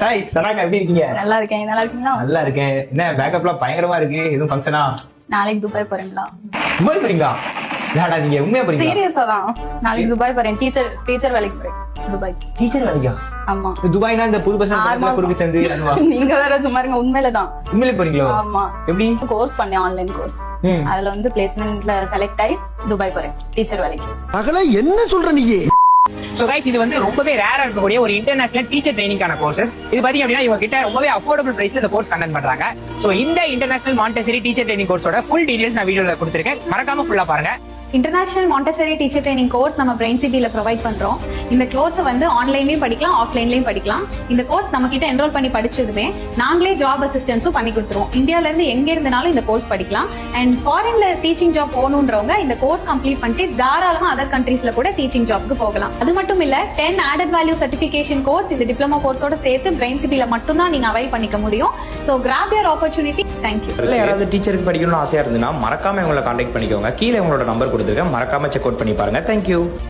சாய் சனாக்கா எப்படி இருக்கீங்க? நல்லா இருக்கேன். நல்லா இருக்கீங்களா? நல்லா இருக்கேன். என்ன பேக்கப்லாம் பயங்கரமா இருக்கு. எதுவும் ஃபங்க்ஷனா? நாளைக்கு துபாய் போறீங்களா? துபாய் போறீங்களா? யாடா நீங்க உண்மையா போறீங்களா? சீரியஸா தான். நாளைக்கு துபாய் போறேன். டீச்சர் வேலைக்கு போறேன். துபாய். டீச்சர் வேலைக்கா? ஆமா. துபாய்னா இந்த புது பஸ் ஸ்டாண்ட்ல குறுக்கு சந்து அதுவா? நீங்க வேற சும்மா இருங்க. உண்மையில தான். உண்மையிலே போறீங்களா? ஆமா. எப்படி? கோர்ஸ் பண்ணேன், ஆன்லைன் கோர்ஸ். அதுல வந்து பிளேஸ்மென்ட்ல செலக்ட் ஆகி துபாய் போறேன் டீச்சர் வேலைக்கு. அகல என்ன சொல்ற நீ? சோ கைஸ், இது வந்து ரொம்பவே ரேரா இருக்கக்கூடிய ஒரு இன்டர்நேஷனல் டீச்சர் ட்ரைனிங்கான கோர்சஸ். இது பாத்தீங்க அப்படின்னா இவங்க கிட்ட ரொம்பவே அஃபோர்டபிள் பிரைஸ்ல இந்த கோர்ஸ் கண்டக்ட் பண்றாங்க. சோ இந்த இன்டர்நேஷனல் மாண்டெசரி டீச்சர் ட்ரைனிங் கோர்ஸோட ஃபுல் டீடைல்ஸ் நான் வீடியோல கொடுத்திருக்கேன். மறக்காம ஃபுல்லா பாருங்க. International Montessori teacher training course நம்ம பிரெயின்சிபில ப்ரொவைட் பண்றோம். இந்த கோர்ஸ் வந்து ஆன்லைன்லயும் படிக்கலாம், ஆஃப்லைன்லயும் படிக்கலாம். இந்த கோர்ஸ் நம்ம கிட்ட என்ரோல் பண்ணி படிச்சதுமே நாங்களே ஜாப் அசிஸ்டன்ஸும் பண்ணி கொடுத்துருவோம். இந்தியால இருந்து எங்க இருந்தாலும் இந்த கோர்ஸ் படிக்கலாம். அண்ட் ஃபாரின்ல டீச்சிங் ஜாப் போகணுன்றவங்க இந்த கோர்ஸ் கம்ப்ளீட் பண்ணிட்டு தாராளமா அதர் கண்ட்ரீஸ்ல கூட டீச்சிங் ஜாப்க்கு போகலாம். அது மட்டும் இல்ல 10 ஆடட் வேல்யூ சர்டிபிகேஷன் கோர்ஸ் இந்த டிப்ளமோ கோர்ஸோட சேர்த்து பிரெயின்சிபில மட்டும் தான் நீங்க அவைல் பண்ணிக்க முடியும். So grab your opportunity. Thank you. யாராவது டீச்சருக்கு படிக்கணும்னு ஆசையா இருந்ததுன்னா மறக்காம உங்களை கான்டாக்ட் பண்ணிக்கோங்க. கீழே உங்களோட நம்பர் கொடுத்துருக்கேன். மறக்காம செக் அவுட் பண்ணி பாருங்க. தேங்க்யூ.